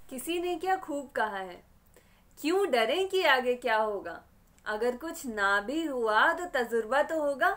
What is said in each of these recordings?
किसी ने क्या खूब कहा है, क्यों डरें कि आगे क्या होगा, अगर कुछ ना भी हुआ तो तजुर्बा तो होगा।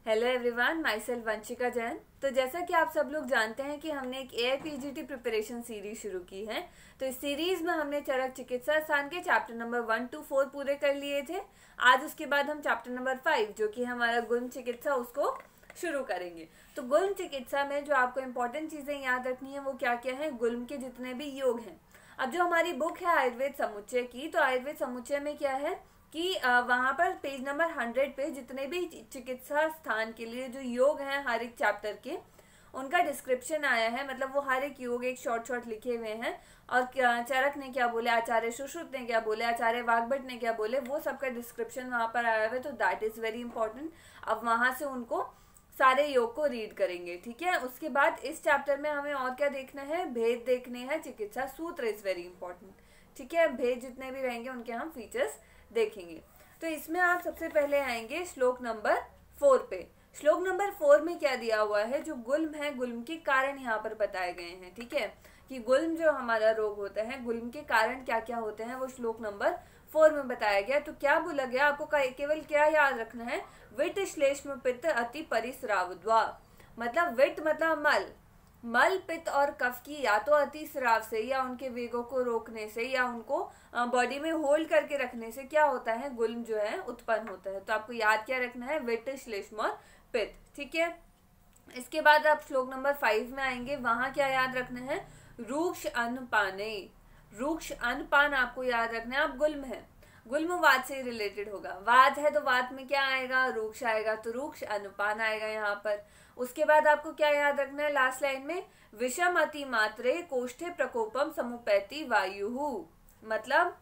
Hello everyone, my self Vanshika Jain. तो जैसा कि आप सब लोग जानते हैं कि हमने एक AIPGT प्रिपरेशन सीरीज शुरू की है। तो इस सीरीज में हमने चरक चिकित्सा स्थान के चैप्टर नंबर 1 to 4 पूरे कर लिए थे। आज उसके बाद हम चैप्टर नंबर 5 जो कि हमारा गुल्म चिकित्सा उसको शुरू करेंगे। तो गुल्म चिकित्सा में जो आपको इम्पोर्टेंट चीजें याद रखनी है वो क्या क्या है, गुल्म के जितने भी योग हैं। अब जो हमारी बुक है आयुर्वेद समुच्चय की, तो आयुर्वेद समुच्चय में क्या है कि वहां पर पेज नंबर 100 पे जितने भी चिकित्सा स्थान के लिए जो योग हैं हर एक चैप्टर के, उनका डिस्क्रिप्शन आया है। मतलब वो हर एक योग एक शॉर्ट लिखे हुए हैं और चरक ने क्या बोले, आचार्य सुश्रुत ने क्या बोले, आचार्य वाग्भट ने क्या बोले, वो सबका डिस्क्रिप्शन वहां पर आया हुआ है। तो दैट इज वेरी इंपॉर्टेंट। अब वहां से उनको सारे योग को रीड करेंगे, ठीक है। उसके बाद इस चैप्टर में हमें और क्या देखना है, भेद देखने हैं, चिकित्सा सूत्र इज वेरी इंपॉर्टेंट, ठीक है। भेद जितने भी रहेंगे उनके हम फीचर्स देखेंगे। तो इसमें आप सबसे पहले आएंगे श्लोक नंबर 4 पे। श्लोक नंबर 4 में क्या दिया हुआ है, जो गुल्म है, गुल्म के कारण यहाँ पर बताए गए हैं, ठीक है। कि गुल्म जो हमारा रोग होता है, गुल्म के कारण क्या क्या होते हैं, वो श्लोक नंबर 4 में बताया गया। तो क्या बोला गया, आपको केवल क्या याद रखना है, विट श्लेष्म पित्त अति परिस्रावद्वा। मतलब विट मतलब मल, पित्त और कफ की या तो अति स्राव से या उनके वेगों को रोकने से या उनको बॉडी में होल्ड करके रखने से क्या होता है, गुल्म जो है उत्पन्न होता है। तो आपको याद क्या रखना है, विट श्लेष्म और पित्त, ठीक है। इसके बाद आप श्लोक नंबर 5 में आएंगे, वहां क्या याद रखना है, रूक्ष अन्नपाने। रूक्ष अन्नपान आपको याद रखना है। आप गुल्म है, गुल्म वात से रिलेटेड होगा, वात है तो वात में क्या आएगा, रूक्ष आएगा, तो रूक्ष अनुपान आएगा यहाँ पर। उसके बाद आपको क्या याद रखना है, लास्ट लाइन में विषम अति मात्रे कोष्ठे प्रकोपम समुपैति वायु। मतलब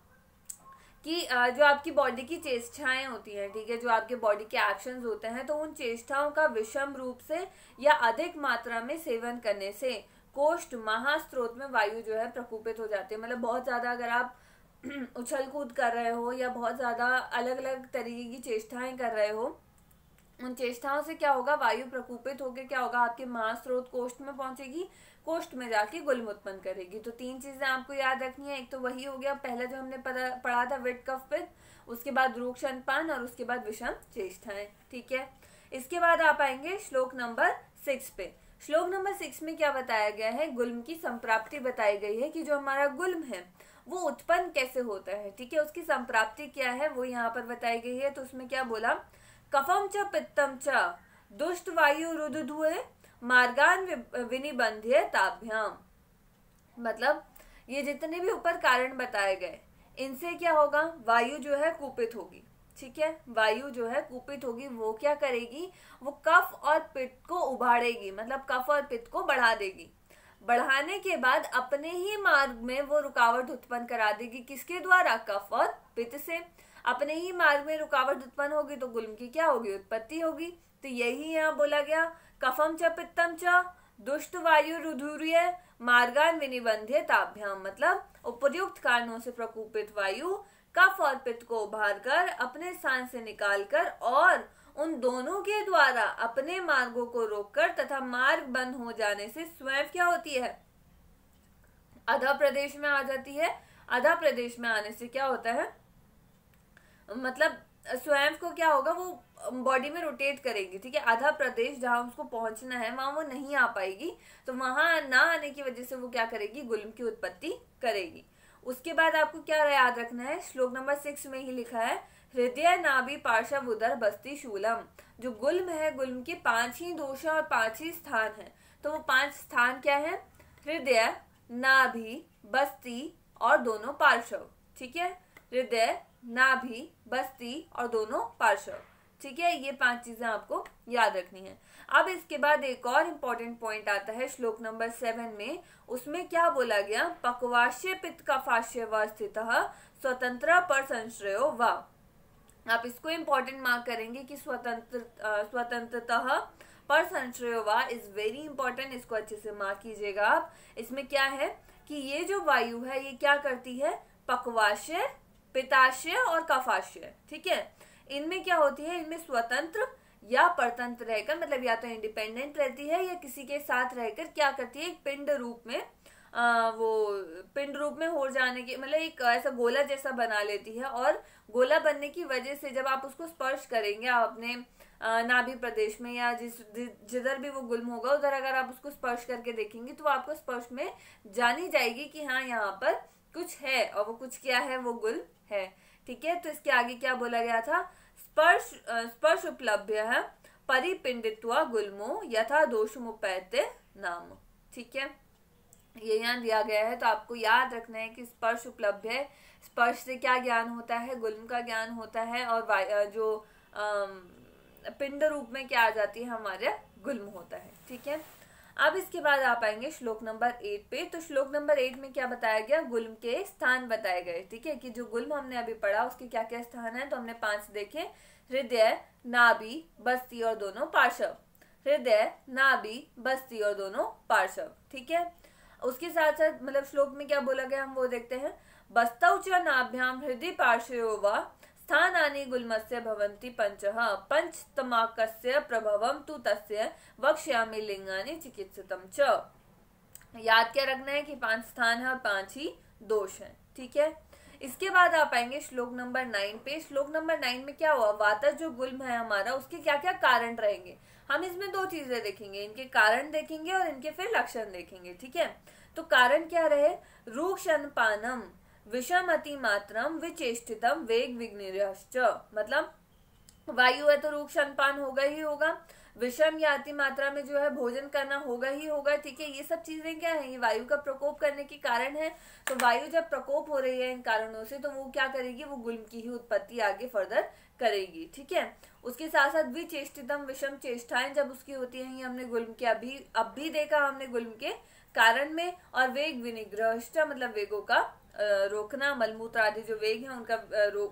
कि जो आपकी बॉडी की चेष्टाएं होती हैं, ठीक है, जो आपके बॉडी के एक्शंस होते हैं, तो उन चेष्टाओं का विषम रूप से या अधिक मात्रा में सेवन करने से कोष्ठ महास्त्रोत में वायु जो है प्रकोपित हो जाती है। मतलब बहुत ज्यादा अगर आप उछल कूद कर रहे हो या बहुत ज्यादा अलग अलग तरीके की चेष्टाएं कर रहे हो, उन चेष्टाओं से क्या होगा, वायु प्रकोपित होकर क्या होगा, आपके महास्त्रोत कोष्ठ में पहुंचेगी, कोष्ठ में जाके गुल्म उत्पन्न करेगी। तो 3 चीजें आपको याद रखनी है। एक तो वही हो गया पहला जो हमने पढ़ा था, विट कफ पित्त, उसके बाद रूक्ष अन्नपान और उसके बाद विषम चेष्टाएं, ठीक है। इसके बाद आप आएंगे श्लोक नंबर 6 पे। श्लोक नंबर 6 में क्या बताया गया है, गुल्म की संप्राप्ति बताई गई है कि जो हमारा गुल्म है वो उत्पन्न कैसे होता है, ठीक है, उसकी संप्राप्ति क्या है वो यहाँ पर बताई गई है। तो उसमें क्या बोला, कफम च पित्तम च दुष्ट वायु रुदुधुए मार्गान विनिबंध्य ताभ्याम। मतलब ये जितने भी ऊपर कारण बताए गए, इनसे क्या होगा, वायु जो है कुपित होगी, ठीक है। वायु जो है कुपित होगी, वो क्या करेगी, वो कफ और पित्त को उभारेगी, मतलब कफ और पित्त को बढ़ा देगी। बढ़ाने के बाद अपने ही मार्ग में वो रुकावट उत्पन्न करा देगी, किसके द्वारा, कफ और पित्त से। अपने ही मार्ग में रुकावट उत्पन्न होगी तो गुल्म की क्या होगी, उत्पत्ति होगी। तो यही यहाँ बोला गया, कफम च पित्तम च दुष्ट वायु रुधुर्य मार्गान विनिबंध्य ताभ्याम। मतलब उपयुक्त कारणों से प्रकोपित वायु कफ और पित्त को उभार कर अपने स्थान से निकालकर और उन दोनों के द्वारा अपने मार्गों को रोककर तथा मार्ग बंद हो जाने से स्वयं क्या होती है, अधा प्रदेश में आ जाती है। अधा प्रदेश में आने से क्या होता है, मतलब स्वयं को क्या होगा, वो बॉडी में रोटेट करेगी, ठीक है। आधा प्रदेश जहां उसको पहुंचना है वहां वो नहीं आ पाएगी, तो वहां ना आने की वजह से वो क्या करेगी, गुल्म की उत्पत्ति करेगी। उसके बाद आपको क्या याद रखना है, श्लोक नंबर 6 में ही लिखा है, हृदय नाभि पार्श्व उदर बस्ती शूलम। जो गुल्म है, गुल्म के 5 ही दोष और 5 ही स्थान है। तो वो 5 स्थान क्या है, हृदय, नाभि, बस्ती और दोनों पार्श्व, ठीक है। हृदय, नाभि, बस्ती और दोनों पार्श्व, ठीक है। ये 5 चीजें आपको याद रखनी है। अब इसके बाद एक और इम्पोर्टेंट पॉइंट आता है श्लोक नंबर 7 में। उसमें क्या बोला गया, पक्वाश्य पित्त कफाश्य व स्थित स्वतंत्र पर संश्रयो व। आप इसको इम्पोर्टेंट मार्क करेंगे कि स्वतंत्रतः पर संश्रयो व इज वेरी इंपॉर्टेंट, इसको अच्छे से मार्क कीजिएगा आप। इसमें क्या है कि ये जो वायु है ये क्या करती है, पक्वाश्य, पित्ताशय और कफाशय, ठीक है। इनमें क्या होती है, इनमें स्वतंत्र या परतंत्र रहकर, मतलब या तो इंडिपेंडेंट रहती है या किसी के साथ रहकर क्या करती है, एक पिंड रूप में वो पिंड रूप में हो जाने की मतलब एक ऐसा गोला जैसा बना लेती है, और गोला बनने की वजह से जब आप उसको स्पर्श करेंगे आप अपने नाभि प्रदेश में या जिधर भी वो गुल्म होगा उधर अगर आप उसको स्पर्श करके देखेंगे तो आपको स्पर्श में जानी जाएगी कि हाँ यहाँ पर कुछ है, और वो कुछ क्या है, वो गुल्म है। ठीक है, तो इसके आगे क्या बोला गया था, स्पर्श उपलब्ध है परिपिंडित्वा गुल्मो यथा दोषमुपैते नाम। ठीक है, ये यहाँ दिया गया है, तो आपको याद रखना है कि स्पर्श उपलब्ध है, स्पर्श से क्या ज्ञान होता है, गुल्म का ज्ञान होता है, और जो पिंड रूप में क्या आ जाती है हमारे गुल्म होता है। ठीक है, अब इसके बाद आप आएंगे श्लोक नंबर 8 पे। तो श्लोक नंबर 8 में क्या बताया गया, गुल्म के स्थान बताए गए। ठीक है, कि जो गुल्म हमने अभी पढ़ा उसके क्या क्या स्थान है, तो हमने 5 देखे, हृदय, नाभि, बस्ती और दोनों पार्श्व। हृदय, नाभि, बस्ती और दोनों पार्श्व। ठीक है, उसके साथ साथ मतलब श्लोक में क्या बोला गया हम वो देखते हैं। बस्तौ च नाभ्याम हृदय पार्श्वयो वा स्थानानि गुल्मस्य भवन्ति पंचः पंचतमाकस्य प्रभवम तु तस्य वक्ष्यामि लिंगानि चिकित्सितम च। याद क्या रखना है कि 5 स्थान है और 5 ही दोष हैं। ठीक है, इसके बाद आप आएंगे श्लोक नंबर 9 पे। श्लोक नंबर 9 में क्या हुआ, वातज जो गुल्म है हमारा उसके क्या क्या कारण रहेंगे। हम इसमें 2 चीजें देखेंगे, इनके कारण देखेंगे और इनके फिर लक्षण देखेंगे। ठीक है, तो कारण क्या रहे, रूक्षनपानम विषमति मात्रम विचेष्टितम वेग विघ्निरश्च। मतलब वायु है तो रूक्षनपान होगा ही होगा, विषम या अति मात्रा में जो है भोजन करना होगा ही होगा। ठीक है, ये सब चीजें क्या है, ये वायु का प्रकोप करने के कारण है। तो वायु जब प्रकोप हो रही है इन कारणों से तो वो क्या करेगी, वो गुल्म की ही उत्पत्ति आगे फर्दर करेगी। ठीक है, उसके साथ साथ विचेष्टितम विषम चेष्टाएं जब उसकी होती है, ये हमने गुल्म के अब भी देखा हमने गुल्म के कारण में। और वेग विनिग्रह मतलब वेगों का रोकना, मलमूत्र आदि जो वेग है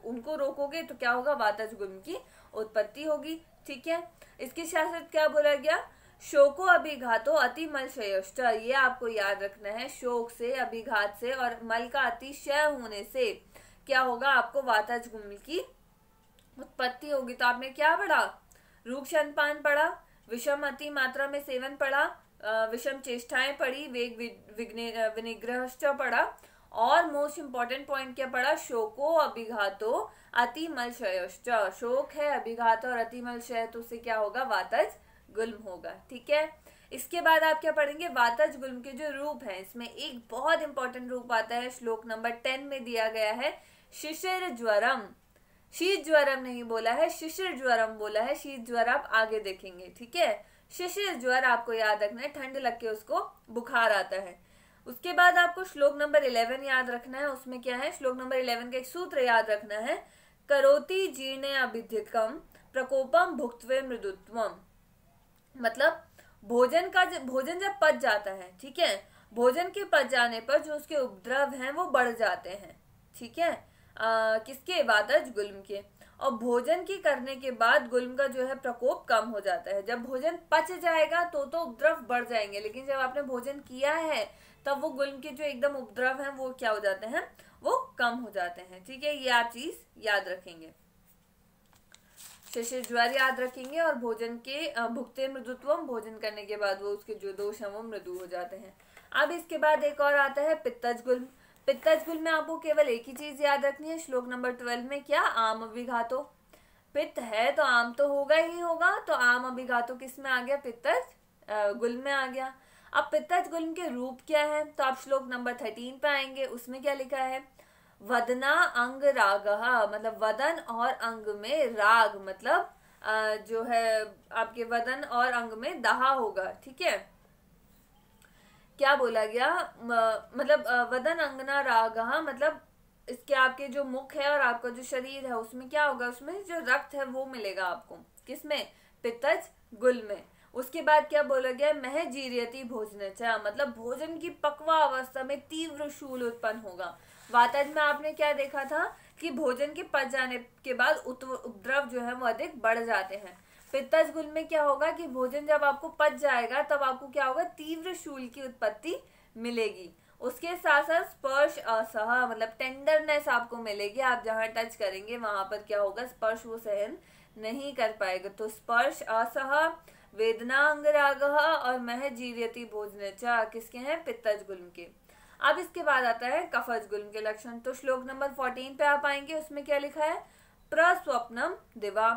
उनको रोकोगे तो क्या होगा, वातज गुल्म की उत्पत्ति होगी। ठीक है, इसके साथ साथ क्या बोला गया, शोको अभिघातो अति मलशयश्च। ये आपको याद रखना है, शोक से, अभिघात से और मल का अतिशय होने से क्या होगा, आपको वातज गुल्म की उत्पत्ति होगी। तो आपने क्या पढ़ा, रूक्षनपान पढ़ा, विषम अति मात्रा में सेवन पढ़ा, विषम चेष्टाएं पढ़ी, वेग विनिग्रहश्च पढ़ा, और मोस्ट इंपॉर्टेंट पॉइंट क्या पढ़ा, शोको अभिघातो अतिमलशयश्च। शोक है, अभिघात और अतिमलशय, तो उससे क्या होगा, वातज गुल्म होगा। ठीक है, इसके बाद आप क्या पढ़ेंगे, वातज गुल्म के जो रूप हैं, इसमें एक बहुत इंपॉर्टेंट रूप आता है, श्लोक नंबर 10 में दिया गया है, शिशिर ज्वरम। शीत ज्वरम नहीं बोला है, शिशिर ज्वरम बोला है। शीत ज्वर आप आगे देखेंगे। ठीक है, शिशिर ज्वर आपको याद रखना है, ठंड लग के उसको बुखार आता है। उसके बाद आपको श्लोक नंबर 11 याद रखना है, उसमें क्या है, श्लोक नंबर 11 का एक सूत्र याद रखना है, करोति जीर्णे अभिधिकम प्रकोपम भुक्त्वे मृदुत्वम। मतलब भोजन जब पच जाता है, ठीक है, भोजन के पच जाने पर जो उसके उपद्रव हैं वो बढ़ जाते हैं। ठीक है, किसके, वातज गुल्म के। और भोजन की करने के बाद गुल्म का जो है प्रकोप कम हो जाता है। जब भोजन पच जाएगा तो उपद्रव बढ़ जाएंगे, लेकिन जब आपने भोजन किया है तब वो गुल्म के जो एकदम उपद्रव हैं वो क्या हो जाते हैं, वो कम हो जाते हैं। ठीक है, ये आप चीज याद रखेंगे, शिशिर ज्वर याद रखेंगे, और भोजन के भुक्ते मृदुत्वम, भोजन करने के बाद वो उसके जो दोष हैं वो मृदु हो जाते हैं। अब इसके बाद एक और आता है पित्तज गुल्म। पित्तज गुल्म में आपको केवल एक ही चीज याद रखनी है, श्लोक नंबर 12 में क्या, आम अभिघातो। पित्त है तो आम तो होगा ही होगा, तो आम अभिघातो किस में आ गया, पित्तज गुल्म में आ गया। अब पित्तज गुल्म के रूप क्या है, तो आप श्लोक नंबर 13 पे आएंगे, उसमें क्या लिखा है, वदना अंग रागः, मतलब वदन और अंग में राग, मतलब जो है आपके वदन और अंग में दाह होगा। ठीक है, क्या बोला गया, मतलब वदन अंगना रागः, मतलब इसके आपके जो मुख है और आपका जो शरीर है उसमें क्या होगा, उसमें जो रक्त है वो मिलेगा आपको, किसमें, पित्तज गुल्म में। उसके बाद क्या बोला गया, मह जीर्यति भोजनचा, मतलब भोजन की पक्वा अवस्था में तीव्र शूल उत्पन्न होगा। वातज में आपने क्या देखा था कि भोजन के पच जाने के बाद उपद्रव जो है वो अधिक बढ़ जाते हैं। पित्तज गुल्म में क्या होगा कि भोजन जब आपको पच जाएगा तब आपको क्या होगा, तीव्र शूल की उत्पत्ति मिलेगी। उसके साथ साथ स्पर्श असह, मतलब टेंडरनेस आपको मिलेगी, आप जहां टच करेंगे वहां पर क्या होगा, स्पर्श वो सहन नहीं कर पाएगा। तो स्पर्श असह, वेदना अंगरागः और मह जीर्यति भोजनचा किसके हैं, पित्तज गुल्म के। अब इसके बाद आता है कफज गुल्म के लक्षण। तो श्लोक नंबर 14 पे आप आएंगे, उसमें क्या लिखा है, प्रस्वप्नम दिवा।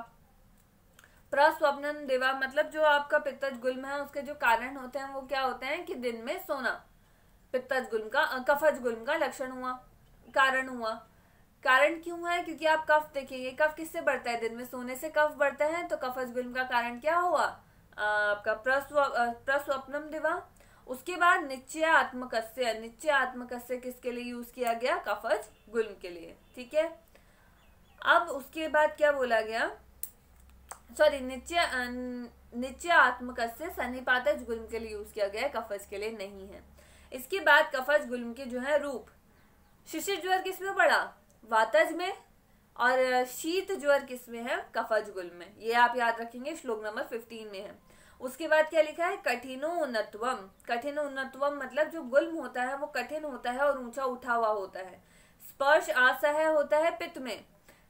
प्रस्वप्नम दिवा मतलब जो आपका पित्तज गुल्म है उसके जो कारण होते हैं वो क्या होते हैं कि दिन में सोना पित्तज गुल्म का कफज गुल्म का लक्षण हुआ, कारण हुआ। कारण क्यों है, क्योंकि आप कफ देखेंगे, कफ किससे बढ़ता है, दिन में सोने से कफ बढ़ता है। तो कफज गुल्म का कारण क्या हुआ, आपका प्रस्वप्नम दिवा। उसके बाद निश्चयात्मकस्य, निश्चयात्मकस्य किसके लिए यूज किया गया, कफज गुल्म के लिए, ठीक है। अब उसके बाद क्या बोला गया, सॉरी निश्चयात्मकस्य सन्निपातज गुल्म के लिए यूज किया गया, कफज के लिए नहीं है। इसके बाद कफज गुल्म के जो है रूप, शिशिर ज्वर किसमें पड़ा, वातज में, और शीत ज्वर किसमें है, कफज गुल्म में। ये आप याद रखेंगे, श्लोक नंबर 15 में है। उसके बाद क्या लिखा है, कठिनोन्नत्वम। कठिनोन्नत्वम मतलब जो गुल्म होता है वो कठिन होता है और ऊंचा उठा हुआ होता है। स्पर्श असह्य होता है पित्त में,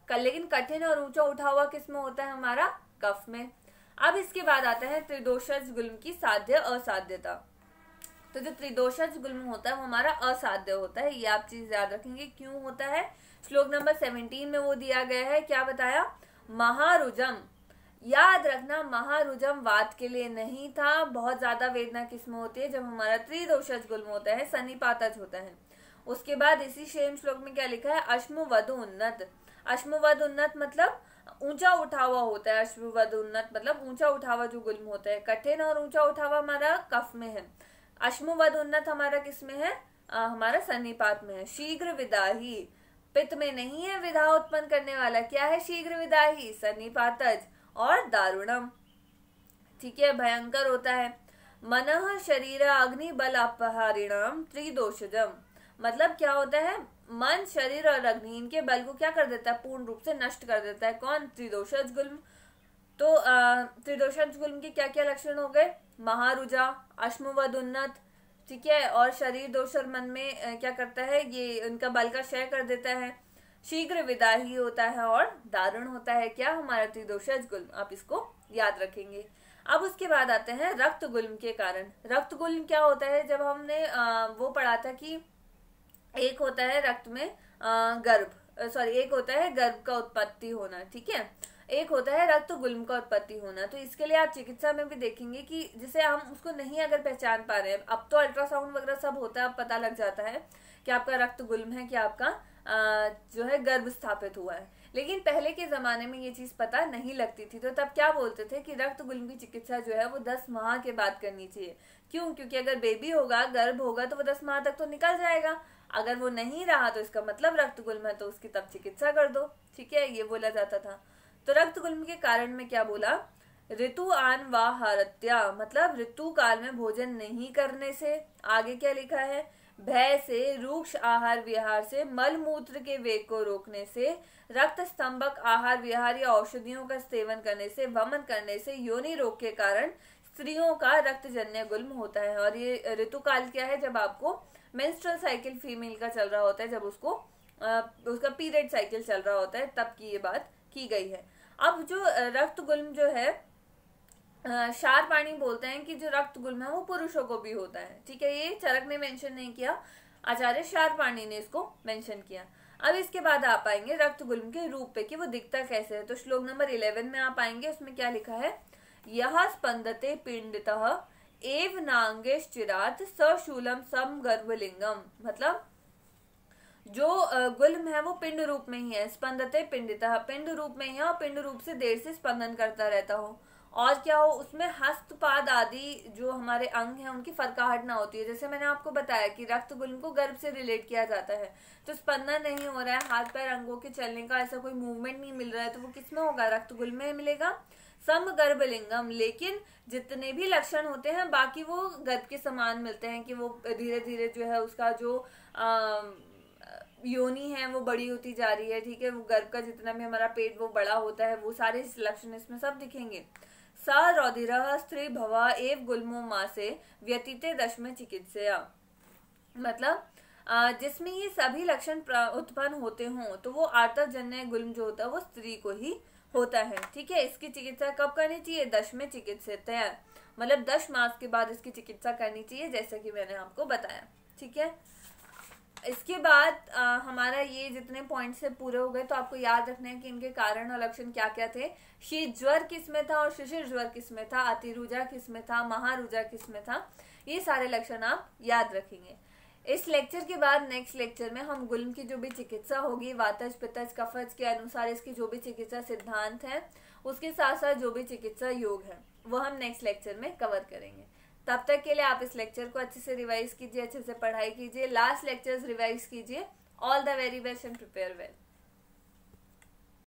लेकिन कठिन और ऊंचा उठा हुआ किसमें होता है, हमारा कफ में। अब इसके बाद आता है त्रिदोषज गुल्म की साध्य असाध्यता। तो जो त्रिदोषज गुल्म होता है वो हमारा असाध्य होता है, ये आप चीज याद रखेंगे क्यों होता है। श्लोक नंबर 17 में वो दिया गया है, क्या बताया, महारुजम। याद रखना महारुजम वात के लिए नहीं था, बहुत ज्यादा वेदना किसमें होती है, जब हमारा त्रिदोषज गुल्म होता है, सन्निपातज होता है। उसके बाद इसी सेम श्लोक में क्या लिखा है, अश्मुवद उन्नत। अश्मुवद उन्नत मतलब ऊंचा उठा हुआ होता है, अश्मुवद उन्नत मतलब ऊंचा उठा हुआ जो गुल्म होता है, कठिन और ऊंचा उठा हुआ हमारा कफ में है। अश्मुवद उन्नत हमारा किसमें है, हमारा सन्निपात में है। शीघ्र विदाही, पित्त में नहीं है विधा उत्पन्न करने वाला, क्या है शीघ्र विदाही, सन्निपातज। और दारुणम, ठीक है, भयंकर होता है। मनः शरीर अग्नि बल अपहारिणम त्रिदोषजम मतलब क्या होता है, मन शरीर और अग्नि इनके बल को क्या कर देता है, पूर्ण रूप से नष्ट कर देता है, कौन, त्रिदोषज गुल्म। तो त्रिदोषज गुल्म के क्या क्या लक्षण हो गए, महारुजा, अश्मुवद उन्नत, ठीक है, और शरीर दोष और मन में क्या करता है, ये उनका बल का क्षय कर देता है। शीघ्र विदाही होता है और दारुण होता है, क्या, हमारा त्रिदोषज गुल्म। आप इसको याद रखेंगे। अब उसके बाद आते हैं रक्त गुल्म के कारण। रक्त गुल्म क्या होता है, जब हमने वो पढ़ा था कि एक होता है रक्त में एक होता है गर्भ का उत्पत्ति होना, ठीक है, एक होता है रक्त गुल्म का उत्पत्ति होना। तो इसके लिए आप चिकित्सा में भी देखेंगे कि जिसे हम उसको नहीं अगर पहचान पा रहे हैं, अब तो अल्ट्रासाउंड वगैरह सब होता है, अब पता लग जाता है कि आपका रक्त गुल्म है, कि आपका जो है गर्भ स्थापित हुआ है। लेकिन पहले के जमाने में ये चीज पता नहीं लगती थी, तो तब क्या बोलते थे कि रक्त गुल्म की चिकित्सा जो है वो 10 माह के बाद करनी चाहिए। क्यों, क्योंकि अगर बेबी होगा, गर्भ होगा, तो वो 10 माह तक तो निकल जाएगा, अगर वो नहीं रहा तो इसका मतलब रक्त गुल्म है, तो उसकी तब चिकित्सा कर दो, ठीक है, ये बोला जाता था। तो रक्त गुल्म के कारण में क्या बोला, ऋतु आन व हरत्या मतलब ऋतु काल में भोजन नहीं करने से। आगे क्या लिखा है, भय से, रूक्ष आहार विहार से, मल मूत्र के वेग को रोकने से, रक्त स्तंभक आहार विहार या औषधियों का सेवन करने से, वमन करने से, योनि रोग के कारण स्त्रियों का रक्तजन्य गुल्म होता है। और ये ऋतु काल क्या है, जब आपको मेंस्ट्रुअल साइकिल फीमेल का चल रहा होता है, जब उसको उसका पीरियड साइकिल चल रहा होता है, तब की ये बात की गई है। अब जो रक्त गुल्म जो है, शारपाणी बोलते हैं कि जो रक्त गुल्म है वो पुरुषों को भी होता है, ठीक है, ये चरक ने मेंशन नहीं किया, आचार्य शारपाणी ने इसको मेंशन किया। अब इसके बाद आप आएंगे रक्त गुल्म के रूप पे कि वो दिखता कैसे है। तो श्लोक नंबर 11 में आप आएंगे, उसमें क्या लिखा है, यह स्पंदते पिंडतः एव नांगेश्चिरात सशूलम सम गर्भलिंगम मतलब जो गुल्म है वो पिंड रूप में ही है, स्पंदते पिंडितः पिंड रूप में ही है, और पिंड रूप से देर से स्पंदन करता रहता हो, और क्या हो, उसमें हस्तपाद आदि जो हमारे अंग हैं उनकी फरकाहट ना होती है। जैसे मैंने आपको बताया कि रक्त गुल्म को गर्भ से रिलेट किया जाता है, तो स्पंदन नहीं हो रहा है, हाथ पैर अंगों के चलने का ऐसा कोई मूवमेंट नहीं मिल रहा है, तो वो किसमें होगा, रक्त गुल्म में मिलेगा, सम गर्भलिंगम। लेकिन जितने भी लक्षण होते हैं बाकी वो गर्भ के समान मिलते हैं, कि वो धीरे धीरे जो है उसका जो योनि है वो बड़ी होती जा रही है, ठीक है, वो गर्भ का जितना भी हमारा पेट वो बड़ा होता है, वो सारे लक्षण इसमें सब दिखेंगे। स रौधिरः स्त्री भवा एव गुल्मो मां से व्यतीते दशमे चिकित्सया मतलब जिसमें ये सभी लक्षण उत्पन्न होते हों तो वो आर्तजन्य गुल्म जो होता है वो स्त्री को ही होता है, ठीक है। इसकी चिकित्सा कब करनी चाहिए, 10वें चिकित्सया मतलब 10 मास के बाद इसकी चिकित्सा करनी चाहिए, जैसा कि मैंने आपको बताया, ठीक है। इसके बाद हमारा ये जितने पॉइंट से पूरे हो गए, तो आपको याद रखना है कि इनके कारण और लक्षण क्या क्या थे। शीत ज्वर किसमें था और शिशिर ज्वर किसमें था, अतिरुजा किसमें था, महारुजा किसमें था, ये सारे लक्षण आप याद रखेंगे। इस लेक्चर के बाद नेक्स्ट लेक्चर में हम गुल्म की जो भी चिकित्सा होगी, वातज पित्तज कफज के अनुसार इसकी जो भी चिकित्सा सिद्धांत है, उसके साथ साथ जो भी चिकित्सा योग है, वो हम नेक्स्ट लेक्चर में कवर करेंगे। तब तक के लिए आप इस लेक्चर को अच्छे से रिवाइज कीजिए, अच्छे से पढ़ाई कीजिए, लास्ट लेक्चर्स रिवाइज कीजिए। All the very best and prepare well.